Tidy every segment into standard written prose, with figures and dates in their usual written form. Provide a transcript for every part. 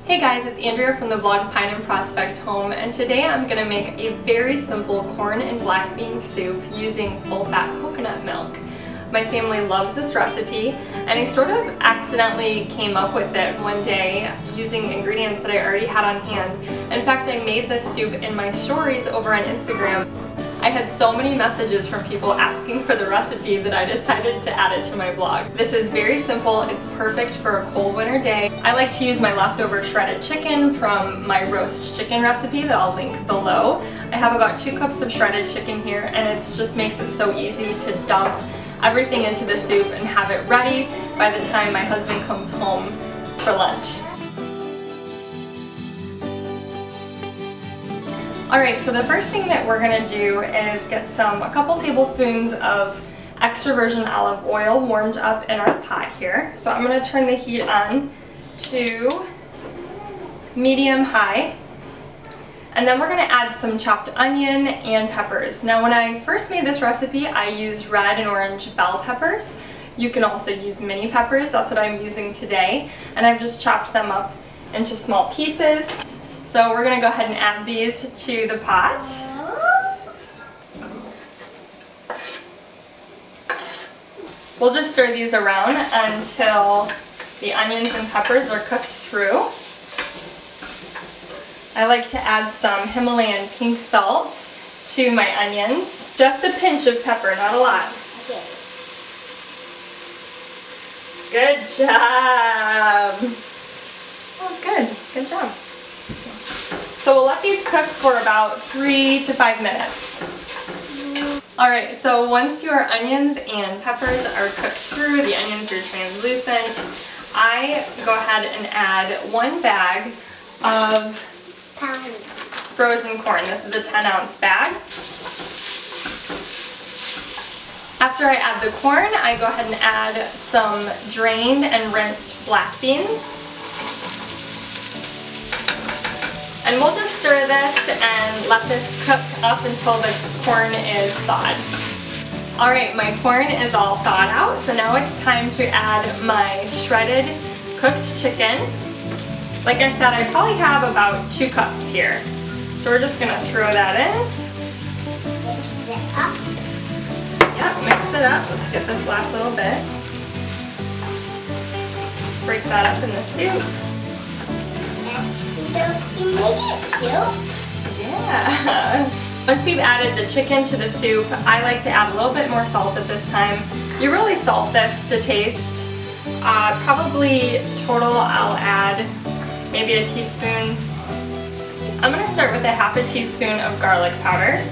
Hey guys, it's Andrea from the blog Pine and Prospect Home, and today I'm going to make a very simple corn and black bean soup using full-fat coconut milk. My family loves this recipe, and I sort of accidentally came up with it one day using ingredients that I already had on hand. In fact, I made this soup in my stories over on Instagram. I had so many messages from people asking for the recipe that I decided to add it to my blog. This is very simple. It's perfect for a cold winter day. I like to use my leftover shredded chicken from my roast chicken recipe that I'll link below. I have about 2 cups of shredded chicken here, and it just makes it so easy to dump everything into the soup and have it ready by the time my husband comes home for lunch. Alright, so the first thing that we're going to do is get a couple tablespoons of extra virgin olive oil warmed up in our pot here. So I'm going to turn the heat on to medium-high. And then we're going to add some chopped onion and peppers. Now when I first made this recipe, I used red and orange bell peppers. You can also use mini peppers, that's what I'm using today. And I've just chopped them up into small pieces. So we're going to go ahead and add these to the pot. We'll just stir these around until the onions and peppers are cooked through. I like to add some Himalayan pink salt to my onions. Just a pinch of pepper, not a lot. Okay. Good job! That was good. Good job. So we'll let these cook for about 3 to 5 minutes. Alright, so once your onions and peppers are cooked through, the onions are translucent, I go ahead and add 1 bag of frozen corn. This is a 10-ounce bag. After I add the corn, I go ahead and add some drained and rinsed black beans. And we'll just stir this and let this cook up until the corn is thawed. Alright, my corn is all thawed out, so now it's time to add my shredded cooked chicken. Like I said, I probably have about 2 cups here. So we're just going to throw that in. Mix it up. Yep, mix it up. Let's get this last little bit. Break that up in the soup. You make it soup? Yeah. Once we've added the chicken to the soup, I like to add a little bit more salt at this time. You really salt this to taste. Probably total I'll add maybe a teaspoon. I'm going to start with a half a teaspoon of garlic powder.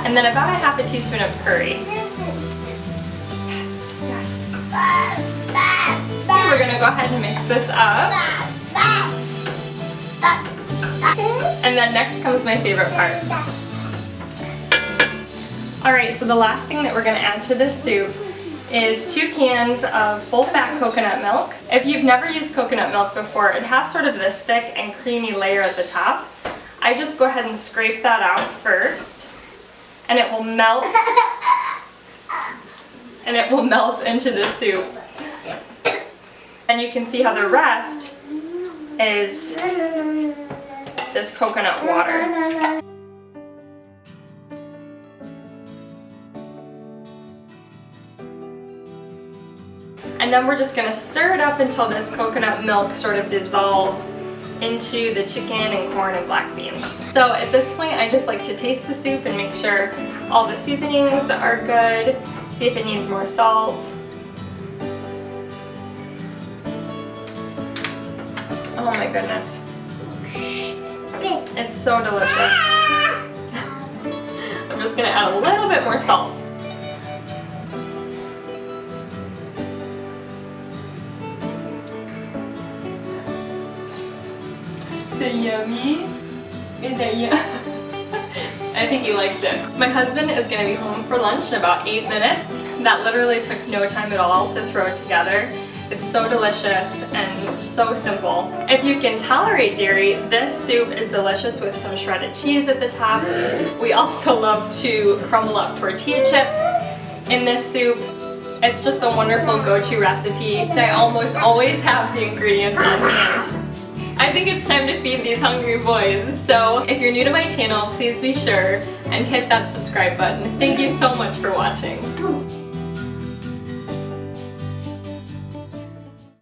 And then about a half a teaspoon of curry. Yes. Okay, we're going to go ahead and mix this up. And then next comes my favorite part. Alright, so the last thing that we're going to add to this soup is 2 cans of full-fat coconut milk. If you've never used coconut milk before, it has sort of this thick and creamy layer at the top. I just go ahead and scrape that out first, and it will melt, into the soup. And you can see how the rest is this coconut water. And then we're just going to stir it up until this coconut milk sort of dissolves into the chicken and corn and black beans. So at this point, I just like to taste the soup and make sure all the seasonings are good, see if it needs more salt. Oh my goodness. It's so delicious. I'm just going to add a little bit more salt. Is it yummy? Is it yummy? I think he likes it. My husband is going to be home for lunch in about 8 minutes. That literally took no time at all to throw together. It's so delicious and so simple. If you can tolerate dairy, this soup is delicious with some shredded cheese at the top. We also love to crumble up tortilla chips in this soup. It's just a wonderful go-to recipe. I almost always have the ingredients on hand. I think it's time to feed these hungry boys. So if you're new to my channel, please be sure and hit that subscribe button. Thank you so much for watching.